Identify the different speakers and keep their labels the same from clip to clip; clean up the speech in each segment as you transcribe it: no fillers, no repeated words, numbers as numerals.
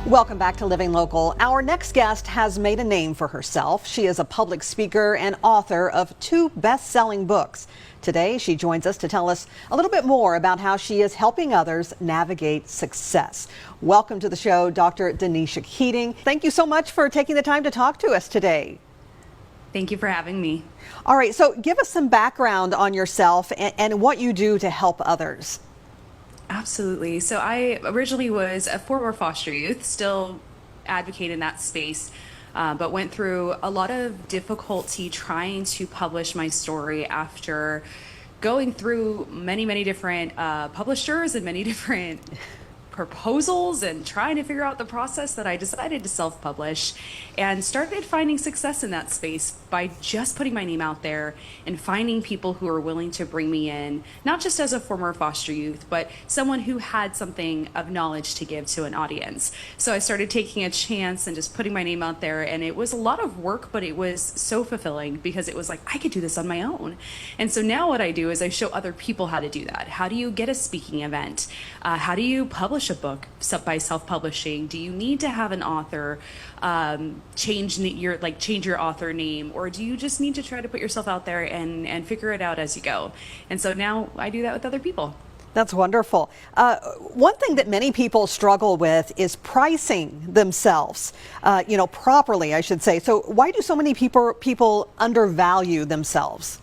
Speaker 1: Welcome back to Living Local. Our next guest has made a name for herself. She is a public speaker and author of 2 best-selling books. Today, she joins us to tell us a little bit more about how she is helping others navigate success. Welcome to the show, Dr. Danisha Keating. Thank you so much for taking the time to talk to us today.
Speaker 2: Thank you for having me.
Speaker 1: All right, so give us some background on yourself and what you do to help others.
Speaker 2: Absolutely. So I originally was a former foster youth, still advocate in that space, but went through a lot of difficulty trying to publish my story after going through many different publishers and many different proposals and trying to figure out the process. That I decided to self-publish and started finding success in that space by just putting my name out there and finding people who are willing to bring me in, not just as a former foster youth, but someone who had something of knowledge to give to an audience. So I started taking a chance and just putting my name out there, and it was a lot of work, but it was so fulfilling because it was like, I could do this on my own. And so now what I do is I show other people how to do that. How do you get a speaking event? How do you publish a book by self-publishing? Do you need to have an author? Change your author name, or do you just need to try to put yourself out there and figure it out as you go? And so now I do that with other people.
Speaker 1: That's wonderful. One thing that many people struggle with is pricing themselves, properly, I should say. So why do so many people undervalue themselves?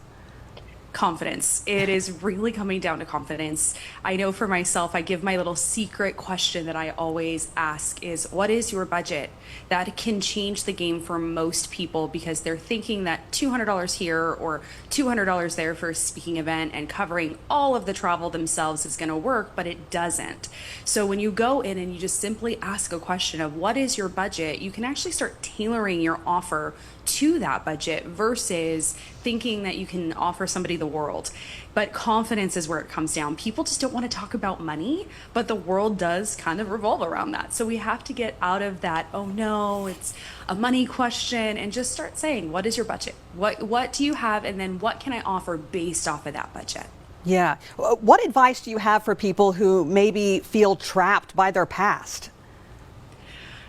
Speaker 2: Confidence. It is really coming down to confidence. I know for myself, I give my little secret question that I always ask is, what is your budget? That can change the game for most people because they're thinking that $200 here or $200 there for a speaking event and covering all of the travel themselves is going to work, but it doesn't. So when you go in and you just simply ask a question of what is your budget, you can actually start tailoring your offer to that budget versus thinking that you can offer somebody the world. But confidence is where it comes down. People just don't want to talk about money, but the world does kind of revolve around that. So we have to get out of that, oh no, it's a money question, and just start saying, what is your budget? What do you have? And then what can I offer based off of that budget?
Speaker 1: Yeah. What advice do you have for people who maybe feel trapped by their past?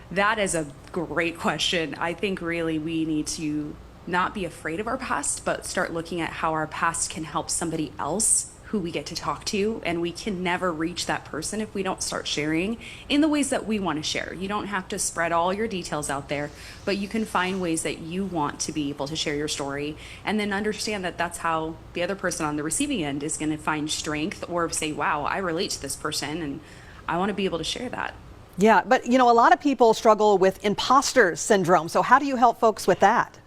Speaker 2: That is a great question. I think really we need to not be afraid of our past, but start looking at how our past can help somebody else who we get to talk to. And we can never reach that person if we don't start sharing in the ways that we want to share. You don't have to spread all your details out there, but you can find ways that you want to be able to share your story, and then understand that that's how the other person on the receiving end is going to find strength or say, wow, I relate to this person and I want to be able to share that.
Speaker 1: Yeah, but a lot of people struggle with imposter syndrome. So how do you help folks with that?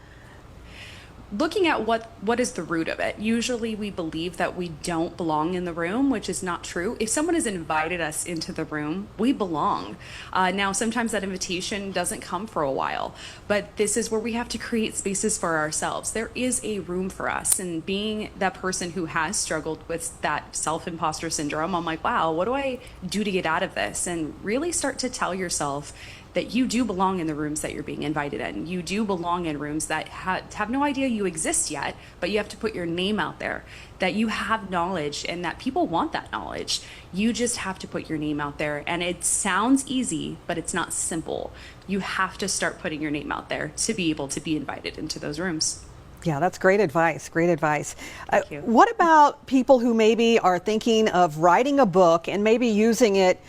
Speaker 2: Looking at what is the root of it. Usually we believe that we don't belong in the room, which is not true. If someone has invited us into the room, we belong. Now, sometimes that invitation doesn't come for a while, but this is where we have to create spaces for ourselves. There is a room for us, and being that person who has struggled with that self-imposter syndrome, I'm like, wow, what do I do to get out of this? And really start to tell yourself that you do belong in the rooms that you're being invited in. You do belong in rooms that have no idea you exist yet, but you have to put your name out there, that you have knowledge and that people want that knowledge. You just have to put your name out there. And it sounds easy, but it's not simple. You have to start putting your name out there to be able to be invited into those rooms.
Speaker 1: Yeah, that's great advice. Great advice.
Speaker 2: Thank you.
Speaker 1: What about people who maybe are thinking of writing a book and maybe using it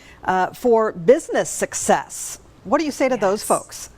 Speaker 1: for business success? What do you say to those folks?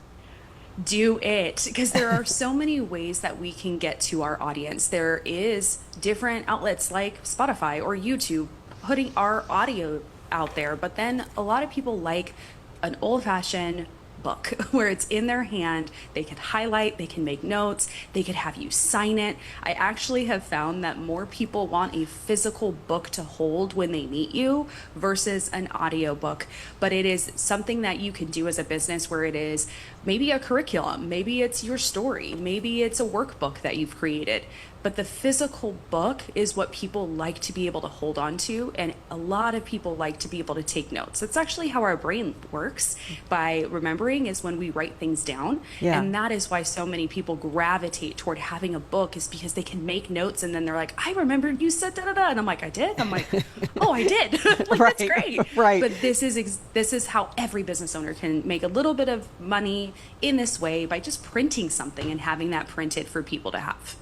Speaker 2: Do it, because there are so many ways that we can get to our audience. There is different outlets like Spotify or YouTube putting our audio out there, but then a lot of people like an old-fashioned book where it's in their hand. They can highlight, they can make notes, they could have you sign it. I actually have found that more people want a physical book to hold when they meet you versus an audio book. But it is something that you can do as a business where it is maybe a curriculum, maybe it's your story, maybe it's a workbook that you've created. but the physical book is what people like to be able to hold on to, and a lot of people like to be able to take notes. It's actually how our brain works by remembering, is when we write things down.
Speaker 1: Yeah.
Speaker 2: And that is why so many people gravitate toward having a book, is because they can make notes and then they're like, I remembered you said da da da, and I'm like, I did. I'm like, oh, I did. Like,
Speaker 1: Right.
Speaker 2: that's great.
Speaker 1: Right.
Speaker 2: But this is how every business owner can make a little bit of money in this way, by just printing something and having that printed for people to have.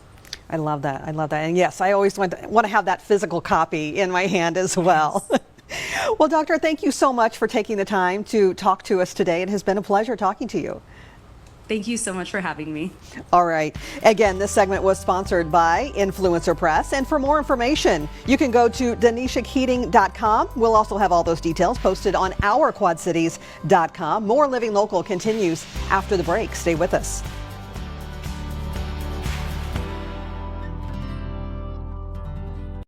Speaker 1: I love that. I love that. And yes, I always want to have that physical copy in my hand as well. Well, Doctor, thank you so much for taking the time to talk to us today. It has been a pleasure talking to you.
Speaker 2: Thank you so much for having me.
Speaker 1: All right. Again, this segment was sponsored by Influencer Press. And for more information, you can go to DanishaKeating.com. We'll also have all those details posted on our QuadCities.com. More Living Local continues after the break. Stay with us.